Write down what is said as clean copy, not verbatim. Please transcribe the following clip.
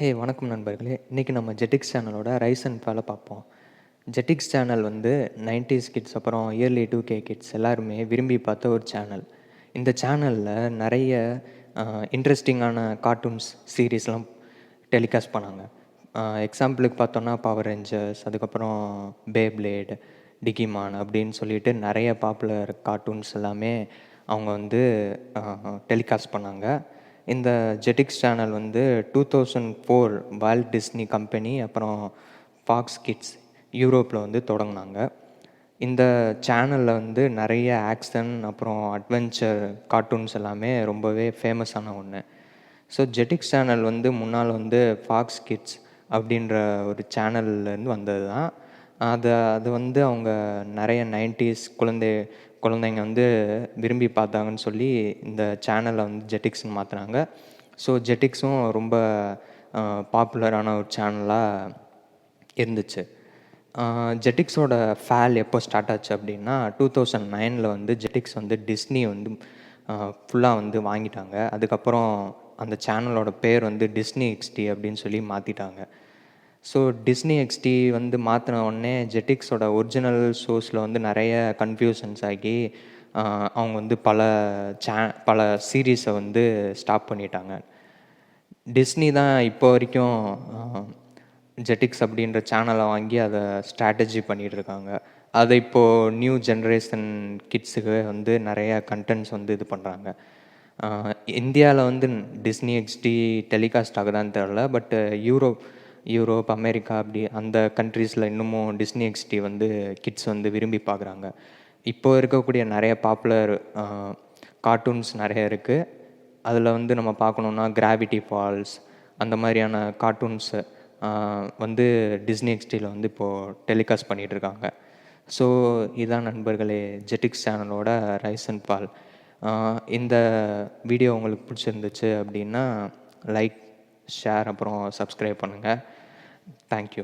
வணக்கம் நண்பர்களே. இன்றைக்கி நம்ம ஜெட்டிக்ஸ் சேனலோட ரைஸ் அண்ட் ஃபாலை பார்ப்போம். ஜெட்டிக்ஸ் சேனல் வந்து 90s கிட்ஸ் அப்புறம் இயர்லி 2K கிட்ஸ் எல்லாருமே விரும்பி பார்த்த ஒரு சேனல். இந்த சேனலில் நிறைய இன்ட்ரெஸ்டிங்கான கார்ட்டூன்ஸ் சீரீஸ்லாம் டெலிகாஸ்ட் பண்ணாங்க. எக்ஸாம்பிளுக்கு பார்த்தோன்னா பவர் ரேஞ்சர்ஸ், அதுக்கப்புறம் பேப்ளேட், டிகிமான் அப்படின்னு சொல்லிட்டு நிறைய பாப்புலர் கார்ட்டூன்ஸ் எல்லாமே அவங்க வந்து டெலிகாஸ்ட் பண்ணாங்க. இந்த ஜெட்டிக்ஸ் சேனல் வந்து 2004 வால்ட் டிஸ்னி கம்பெனி அப்புறம் ஃபாக்ஸ் கிட்ஸ் யூரோப்பில் வந்து தொடங்கினாங்க. இந்த சேனலில் வந்து நிறைய ஆக்ஷன் அப்புறம் அட்வென்ச்சர் கார்ட்டூன்ஸ் எல்லாமே ரொம்பவே ஃபேமஸான ஒன்று. ஸோ ஜெட்டிக்ஸ் சேனல் வந்து முன்னால் வந்து ஃபாக்ஸ் கிட்ஸ் அப்படின்ற ஒரு சேனல்லேருந்து வந்தது தான். அது வந்து அவங்க நிறைய 90s குழந்தைங்க வந்து விரும்பி பார்த்தாங்கன்னு சொல்லி இந்த சேனலை வந்து ஜெட்டிக்ஸ்னு மாற்றினாங்க. ஸோ ஜெட்டிக்ஸும் ரொம்ப பாப்புலரான ஒரு சேனலாக இருந்துச்சு. ஜெட்டிக்ஸோட ஃபேல் எப்போ ஸ்டார்ட் ஆச்சு அப்படின்னா 2009 வந்து ஜெட்டிக்ஸ் வந்து டிஸ்னி வந்து ஃபுல்லாக வந்து வாங்கிட்டாங்க. அதுக்கப்புறம் அந்த சேனலோட பேர் வந்து டிஸ்னி XD அப்படின்னு சொல்லி மாற்றிட்டாங்க. ஸோ டிஸ்னி XD வந்து மாற்றின உடனே ஜெட்டிக்ஸோட ஒரிஜினல் ஷோஸில் வந்து நிறைய கன்ஃபியூஷன்ஸ் ஆகி அவங்க வந்து பல சீரீஸை வந்து ஸ்டாப் பண்ணிட்டாங்க. டிஸ்னி தான் இப்போ வரைக்கும் ஜெட்டிக்ஸ் அப்படின்ற சேனலை வாங்கி அதை ஸ்ட்ராட்டஜி பண்ணிகிட்ருக்காங்க. அதை இப்போது நியூ ஜென்ரேஷன் கிட்ஸுக்கு வந்து நிறைய கண்டென்ட்ஸ் வந்து இது பண்ணுறாங்க. இந்தியாவில் வந்து டிஸ்னி XD டெலிகாஸ்ட் ஆகுதான்னு தெரில. பட் யூரோப், அமெரிக்கா அப்படி அந்த கண்ட்ரீஸில் இன்னமும் டிஸ்னி XD வந்து கிட்ஸ் வந்து விரும்பி பார்க்குறாங்க. இப்போ இருக்கக்கூடிய நிறைய பாப்புலர் கார்ட்டூன்ஸ் நிறைய இருக்குது. அதில் வந்து நம்ம பார்க்கணுன்னா கிராவிட்டி ஃபால்ஸ் அந்த மாதிரியான கார்ட்டூன்ஸு வந்து டிஸ்னி XDயில் வந்து இப்போது டெலிகாஸ்ட் பண்ணிகிட்ருக்காங்க. ஸோ இதான் நண்பர்களே ஜெட்டிக்ஸ் சேனலோட ரைஸ் அண்ட் ஃபால். இந்த வீடியோ உங்களுக்கு பிடிச்சிருந்துச்சு அப்படின்னா லைக், ஷேர் அப்புறம் சப்ஸ்கிரைப் பண்ணுங்கள். தேங்க்யூ.